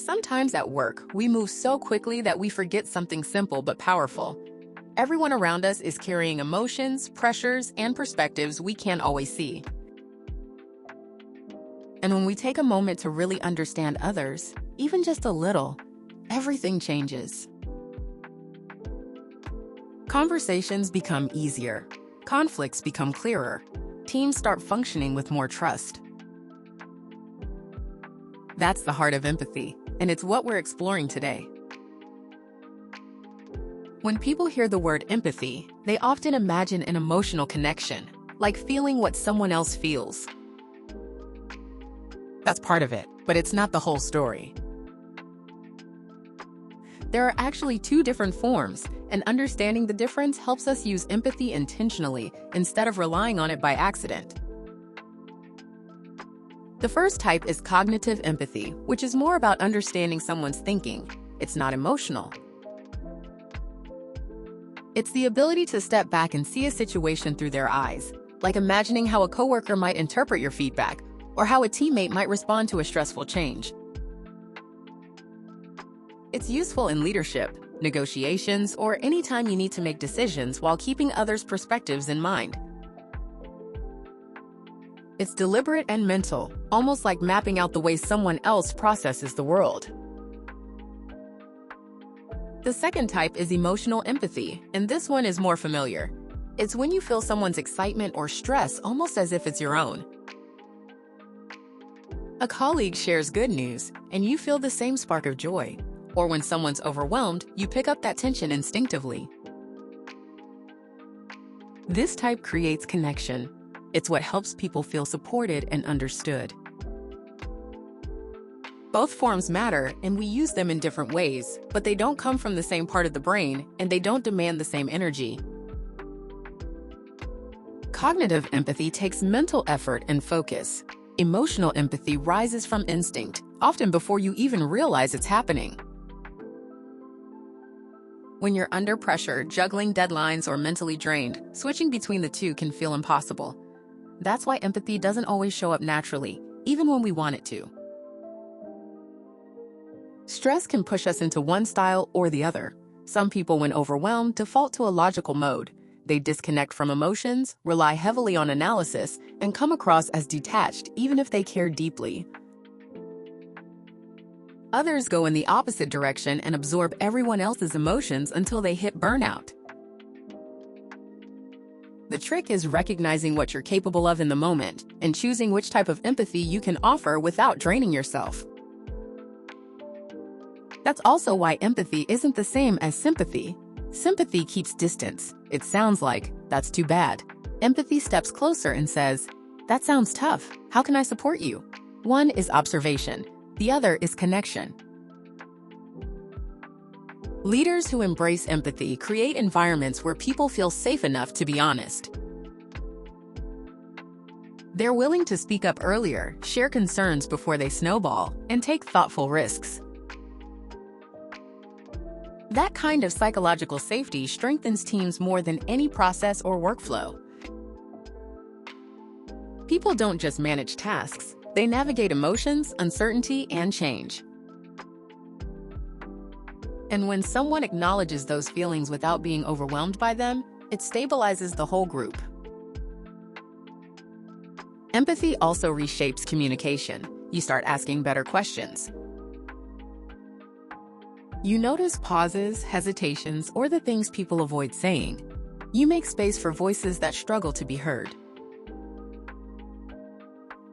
Sometimes at work, we move so quickly that we forget something simple but powerful. Everyone around us is carrying emotions, pressures, and perspectives we can't always see. And when we take a moment to really understand others, even just a little, everything changes. Conversations become easier. Conflicts become clearer. Teams start functioning with more trust. That's the heart of empathy, and it's what we're exploring today. When people hear the word empathy, they often imagine an emotional connection, like feeling what someone else feels. That's part of it, but it's not the whole story. There are actually two different forms, and understanding the difference helps us use empathy intentionally instead of relying on it by accident. The first type is cognitive empathy, which is more about understanding someone's thinking. It's not emotional. It's the ability to step back and see a situation through their eyes, like imagining how a coworker might interpret your feedback or how a teammate might respond to a stressful change. It's useful in leadership, negotiations, or anytime you need to make decisions while keeping others' perspectives in mind. It's deliberate and mental, almost like mapping out the way someone else processes the world. The second type is emotional empathy, and this one is more familiar. It's when you feel someone's excitement or stress almost as if it's your own. A colleague shares good news, and you feel the same spark of joy. Or when someone's overwhelmed, you pick up that tension instinctively. This type creates connection. It's what helps people feel supported and understood. Both forms matter, and we use them in different ways, but they don't come from the same part of the brain, and they don't demand the same energy. Cognitive empathy takes mental effort and focus. Emotional empathy rises from instinct, often before you even realize it's happening. When you're under pressure, juggling deadlines, or mentally drained, switching between the two can feel impossible. That's why empathy doesn't always show up naturally, even when we want it to. Stress can push us into one style or the other. Some people, when overwhelmed, default to a logical mode. They disconnect from emotions, rely heavily on analysis, and come across as detached even if they care deeply. Others go in the opposite direction and absorb everyone else's emotions until they hit burnout. The trick is recognizing what you're capable of in the moment and choosing which type of empathy you can offer without draining yourself. That's also why empathy isn't the same as sympathy. Sympathy keeps distance. It sounds like, "That's too bad." Empathy steps closer and says, "That sounds tough. How can I support you?" One is observation. The other is connection. Leaders who embrace empathy create environments where people feel safe enough to be honest. They're willing to speak up earlier, share concerns before they snowball, and take thoughtful risks. That kind of psychological safety strengthens teams more than any process or workflow. People don't just manage tasks. They navigate emotions, uncertainty, and change. And when someone acknowledges those feelings without being overwhelmed by them, it stabilizes the whole group. Empathy also reshapes communication. You start asking better questions. You notice pauses, hesitations, or the things people avoid saying. You make space for voices that struggle to be heard.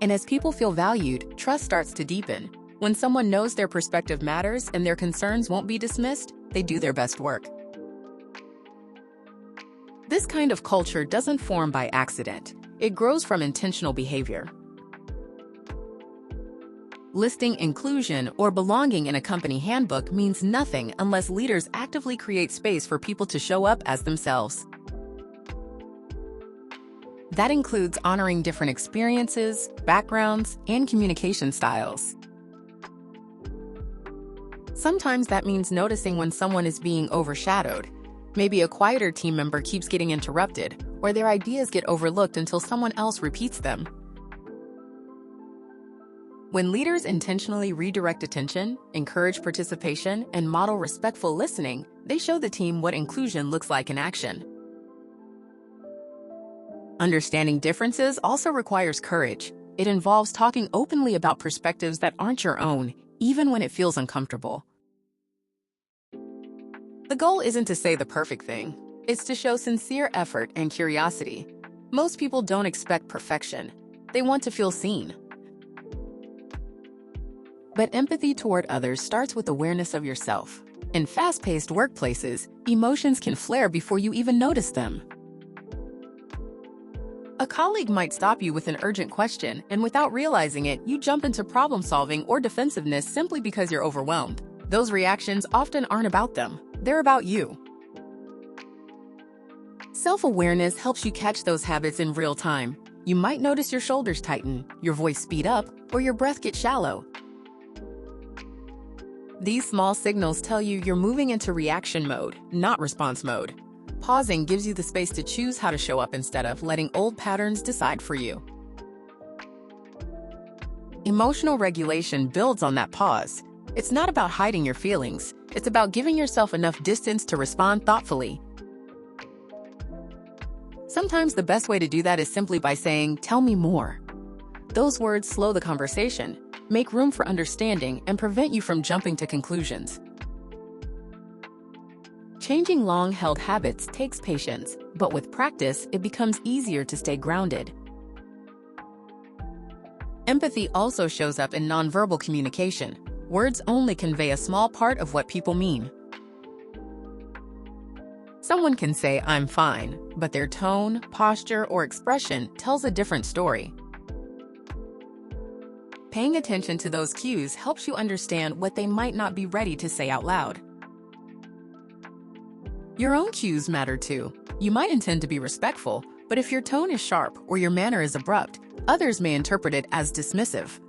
And as people feel valued, trust starts to deepen. When someone knows their perspective matters and their concerns won't be dismissed, they do their best work. This kind of culture doesn't form by accident. It grows from intentional behavior. Listing inclusion or belonging in a company handbook means nothing unless leaders actively create space for people to show up as themselves. That includes honoring different experiences, backgrounds, and communication styles. Sometimes that means noticing when someone is being overshadowed. Maybe a quieter team member keeps getting interrupted, or their ideas get overlooked until someone else repeats them. When leaders intentionally redirect attention, encourage participation, and model respectful listening, they show the team what inclusion looks like in action. Understanding differences also requires courage. It involves talking openly about perspectives that aren't your own, even when it feels uncomfortable. The goal isn't to say the perfect thing. It's to show sincere effort and curiosity. Most people don't expect perfection. They want to feel seen. But empathy toward others starts with awareness of yourself. In fast-paced workplaces, emotions can flare before you even notice them. A colleague might stop you with an urgent question, and without realizing it, you jump into problem-solving or defensiveness simply because you're overwhelmed. Those reactions often aren't about them. They're about you. Self-awareness helps you catch those habits in real time. You might notice your shoulders tighten, your voice speed up, or your breath get shallow. These small signals tell you you're moving into reaction mode, not response mode. Pausing gives you the space to choose how to show up instead of letting old patterns decide for you. Emotional regulation builds on that pause. It's not about hiding your feelings. It's about giving yourself enough distance to respond thoughtfully. Sometimes the best way to do that is simply by saying, "Tell me more." Those words slow the conversation, make room for understanding, and prevent you from jumping to conclusions. Changing long-held habits takes patience, but with practice, it becomes easier to stay grounded. Empathy also shows up in nonverbal communication. Words only convey a small part of what people mean. Someone can say, "I'm fine," but their tone, posture, or expression tells a different story. Paying attention to those cues helps you understand what they might not be ready to say out loud. Your own cues matter too. You might intend to be respectful, but if your tone is sharp or your manner is abrupt, others may interpret it as dismissive.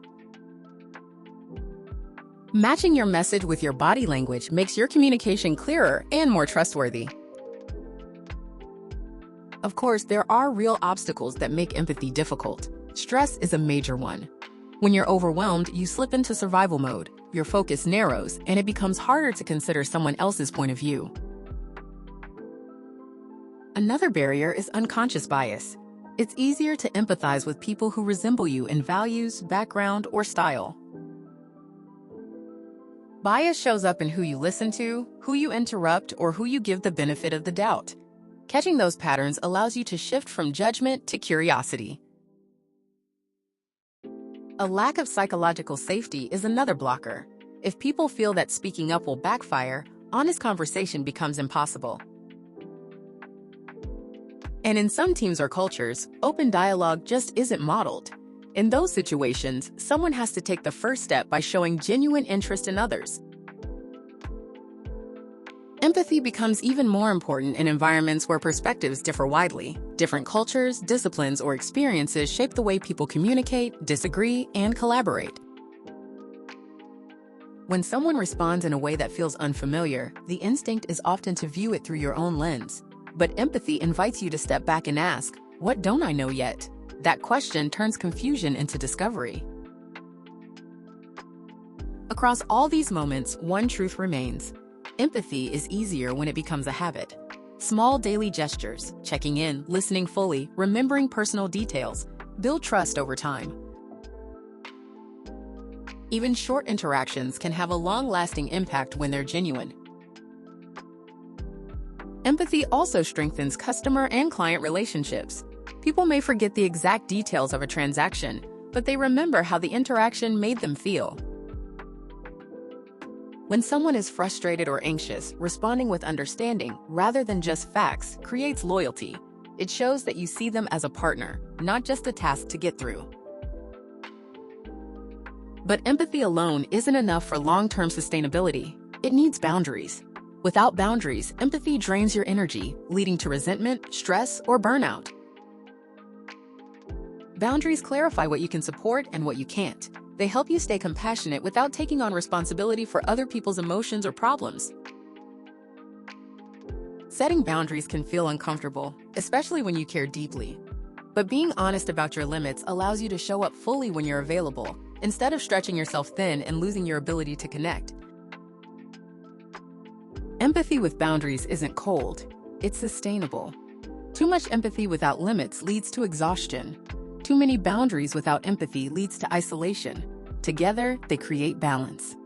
Matching your message with your body language makes your communication clearer and more trustworthy. Of course, there are real obstacles that make empathy difficult. Stress is a major one. When you're overwhelmed, you slip into survival mode. Your focus narrows, and it becomes harder to consider someone else's point of view. Another barrier is unconscious bias. It's easier to empathize with people who resemble you in values, background, or style. Bias shows up in who you listen to, who you interrupt, or who you give the benefit of the doubt. Catching those patterns allows you to shift from judgment to curiosity. A lack of psychological safety is another blocker. If people feel that speaking up will backfire, honest conversation becomes impossible. And in some teams or cultures, open dialogue just isn't modeled. In those situations, someone has to take the first step by showing genuine interest in others. Empathy becomes even more important in environments where perspectives differ widely. Different cultures, disciplines, or experiences shape the way people communicate, disagree, and collaborate. When someone responds in a way that feels unfamiliar, the instinct is often to view it through your own lens. But empathy invites you to step back and ask, "What don't I know yet?" That question turns confusion into discovery. Across all these moments, one truth remains. Empathy is easier when it becomes a habit. Small daily gestures, checking in, listening fully, remembering personal details, build trust over time. Even short interactions can have a long-lasting impact when they're genuine. Empathy also strengthens customer and client relationships. People may forget the exact details of a transaction, but they remember how the interaction made them feel. When someone is frustrated or anxious, responding with understanding rather than just facts creates loyalty. It shows that you see them as a partner, not just a task to get through. But empathy alone isn't enough for long-term sustainability. It needs boundaries. Without boundaries, empathy drains your energy, leading to resentment, stress, or burnout. Boundaries clarify what you can support and what you can't. They help you stay compassionate without taking on responsibility for other people's emotions or problems. Setting boundaries can feel uncomfortable, especially when you care deeply. But being honest about your limits allows you to show up fully when you're available, instead of stretching yourself thin and losing your ability to connect. Empathy with boundaries isn't cold, it's sustainable. Too much empathy without limits leads to exhaustion. Too many boundaries without empathy leads to isolation. Together, they create balance.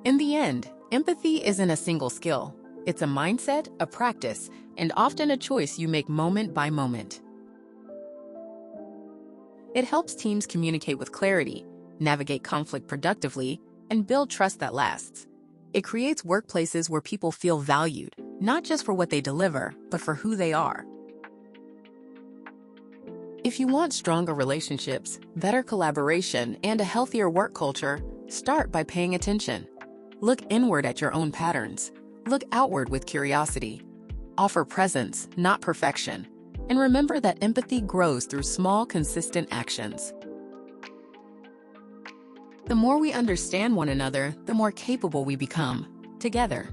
In the end, empathy isn't a single skill. It's a mindset, a practice, and often a choice you make moment by moment. It helps teams communicate with clarity, navigate conflict productively, and build trust that lasts. It creates workplaces where people feel valued, not just for what they deliver, but for who they are. If you want stronger relationships, better collaboration, and a healthier work culture, start by paying attention. Look inward at your own patterns. Look outward with curiosity. Offer presence, not perfection. And remember that empathy grows through small, consistent actions. The more we understand one another, the more capable we become, together.